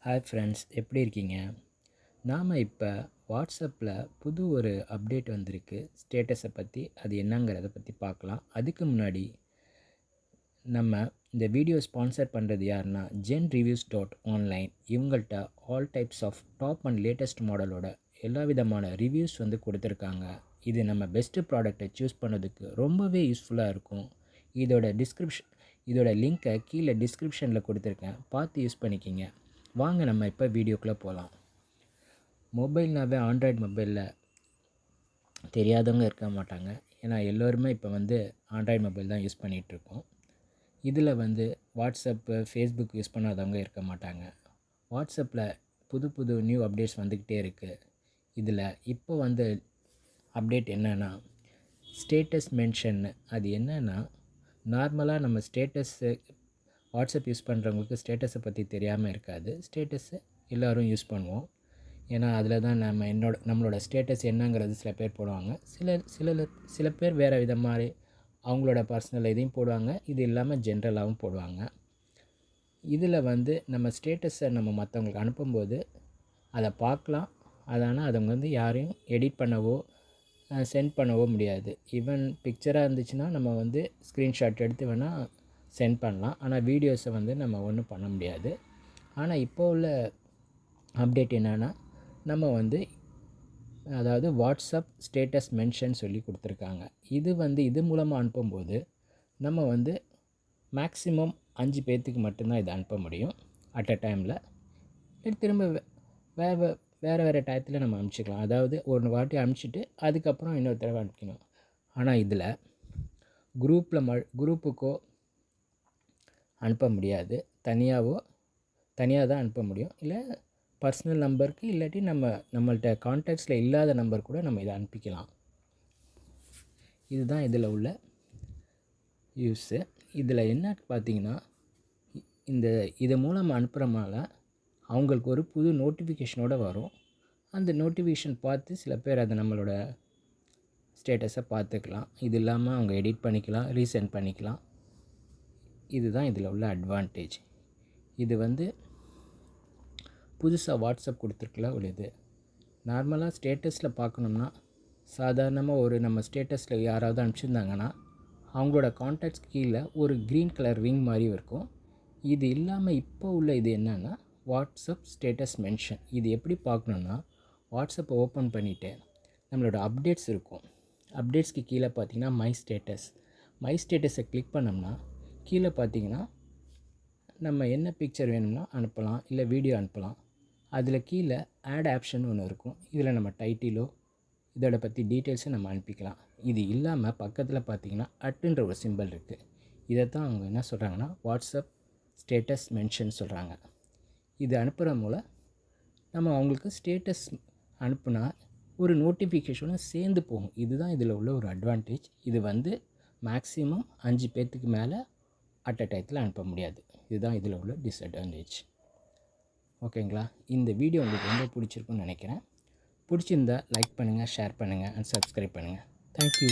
Hi friends, எப்படி இருக்கீங்க? நாம் இப்போ வாட்ஸ்அப்பில் புது ஒரு அப்டேட் வந்திருக்கு ஸ்டேட்டஸை பற்றி. அது என்னங்கிறத பற்றி பார்க்கலாம். அதுக்கு முன்னாடி நம்ம இந்த வீடியோ ஸ்பான்சர் பண்ணுறது யாருன்னா genreviews.online. இவங்கள்ட்ட all types of top and latest மாடலோட எல்லா விதமான ரிவ்யூஸ் வந்து கொடுத்துருக்காங்க. இது நம்ம பெஸ்ட்டு ப்ராடக்டை சூஸ் பண்ணதுக்கு ரொம்பவே யூஸ்ஃபுல்லாக இருக்கும். இதோட லிங்க்கை கீழே டிஸ்கிரிப்ஷனில் கொடுத்துருக்கேன், பார்த்து யூஸ் பண்ணிக்கிங்க. வாங்க நம்ம இப்போ வீடியோக்குள்ளே போகலாம். மொபைல்னாவே ஆண்ட்ராய்டு மொபைலில் தெரியாதவங்க இருக்க மாட்டாங்க. ஏன்னா எல்லோருமே இப்போ வந்து ஆண்ட்ராய்டு மொபைல் தான் யூஸ் பண்ணிகிட்ருக்கோம். இதில் வந்து வாட்ஸ்அப்பு, ஃபேஸ்புக் யூஸ் பண்ணாதவங்க இருக்க மாட்டாங்க. வாட்ஸ்அப்பில் புது புது நியூ அப்டேட்ஸ் வந்துக்கிட்டே இருக்குது. இதில் இப்போ வந்து அப்டேட் என்னென்னா ஸ்டேட்டஸ் மென்ஷன். அது என்னென்னா, நார்மலாக நம்ம ஸ்டேட்டஸ்ஸு வாட்ஸ்அப் யூஸ் பண்ணுறவங்களுக்கு ஸ்டேட்டஸை பற்றி தெரியாமல் இருக்காது. ஸ்டேட்டஸை எல்லோரும் யூஸ் பண்ணுவோம். ஏன்னா அதில் தான் நம்மளோட ஸ்டேட்டஸ் என்னங்கிறது சில பேர் போடுவாங்க. சில பேர் வேறு விதமாக அவங்களோட பர்சனல் இதையும் போடுவாங்க. இது இல்லாமல் ஜென்ரலாகவும் போடுவாங்க. இதில் வந்து நம்ம ஸ்டேட்டஸை நம்ம மற்றவங்களுக்கு அனுப்பும்போது அதை பார்க்கலாம். ஆனால் அதை வந்து யாரையும் எடிட் பண்ணவோ சென்ட் பண்ணவோ முடியாது. ஈவன் பிக்சராக இருந்துச்சுன்னா நம்ம வந்து ஸ்க்ரீன்ஷாட் எடுத்து வேணால் சென்ட் பண்ணலாம். ஆனால் வீடியோஸை வந்து நம்ம ஒன்றும் பண்ண முடியாது. ஆனால் இப்போ உள்ள அப்டேட் என்னென்னா, நம்ம வந்து அதாவது வாட்ஸ்அப் ஸ்டேட்டஸ் மென்ஷன் சொல்லி கொடுத்துருக்காங்க. இது மூலமாக அனுப்பும்போது நம்ம வந்து மேக்ஸிமம் 5 பேர்த்துக்கு மட்டும்தான் இதை அனுப்ப முடியும் அட் அ டைமில். திரும்ப வேறு டயத்தில் நம்ம அனுப்பிச்சிக்கலாம். அதாவது ஒரு வாட்டி அனுப்பிச்சிட்டு அதுக்கப்புறம் இன்னொரு தடவை அனுப்பிக்கணும். ஆனால் இதில் குரூப்புக்கோ அனுப்ப முடியாது. தனியாக தான் அனுப்ப முடியும். இல்லை பர்சனல் நம்பருக்கு, இல்லாட்டி நம்மள்ட்ட கான்டாக்ட்ஸில் இல்லாத நம்பர் கூட நம்ம இதை அனுப்பிக்கலாம். இதுதான் இதில் உள்ள யூஸு. இதில் என்ன பார்த்திங்கன்னா, இது மூலம் அனுப்புகிறனால அவங்களுக்கு ஒரு புது நோட்டிஃபிகேஷனோடு வரும். அந்த நோட்டிஃபிகேஷன் பார்த்து சில பேர் அதை நம்மளோட ஸ்டேட்டஸை பார்த்துக்கலாம். இது இல்லாமல் அவங்க எடிட் பண்ணிக்கலாம், ரீசெண்ட் பண்ணிக்கலாம். இதுதான் இதில் உள்ள அட்வான்டேஜ். இது வந்து புதுசாக வாட்ஸ்அப் கொடுத்துருக்கல ஒரு இது. நார்மலாக ஸ்டேட்டஸில் பார்க்கணும்னா சாதாரணமாக நம்ம ஸ்டேட்டஸில் யாராவது அனுப்பிச்சிருந்தாங்கன்னா அவங்களோட கான்டாக்ட்ஸ் கீழே ஒரு க்ரீன் கலர் ரிங் மாதிரி இருக்கும். இது இல்லாமல் இப்போ உள்ள இது என்னென்னா வாட்ஸ்அப் ஸ்டேட்டஸ் மென்ஷன். இது எப்படி பார்க்கணுன்னா, வாட்ஸ்அப்பை ஓப்பன் பண்ணிவிட்டு நம்மளோட அப்டேட்ஸ் இருக்கும். அப்டேட்ஸ்க்கு கீழே பார்த்திங்கன்னா மை ஸ்டேட்டஸை கிளிக் பண்ணோம்னா கீழே பார்த்திங்கன்னா நம்ம என்ன பிக்சர் வேணும்னா அனுப்பலாம், இல்லை வீடியோ அனுப்பலாம். அதில் கீழே ஆட் ஆப்ஷன் ஒன்று இருக்கும். இதில் நம்ம டைட்டிலோ இதோட பற்றி டீட்டெயில்ஸை நம்ம அனுப்பிக்கலாம். இது இல்லாமல் பக்கத்தில் பார்த்திங்கன்னா அட்டுன்ற ஒரு சிம்பிள் இருக்குது. இதை தான் அவங்க என்ன சொல்கிறாங்கன்னா வாட்ஸ்அப் ஸ்டேட்டஸ் மென்ஷன் சொல்கிறாங்க. இது அனுப்புகிற மூலம் நம்ம அவங்களுக்கு ஸ்டேட்டஸ் அனுப்புனா ஒரு நோட்டிஃபிகேஷனும் சேர்ந்து போகும். இதுதான் இதில் உள்ள ஒரு அட்வான்டேஜ். இது வந்து மேக்ஸிமம் 5 பேர்த்துக்கு மேலே அட் அ டயத்தில் அனுப்ப முடியாது. இதுதான் இதில் உள்ள டிஸ்அட்வான்டேஜ். ஓகேங்களா? இந்த வீடியோ உங்களுக்கு ரொம்ப பிடிச்சிருக்குன்னு நினைக்கிறேன். பிடிச்சிருந்தா லைக் பண்ணுங்கள், ஷேர் பண்ணுங்கள் அண்ட் சப்ஸ்கிரைப் பண்ணுங்கள். தேங்க்யூ.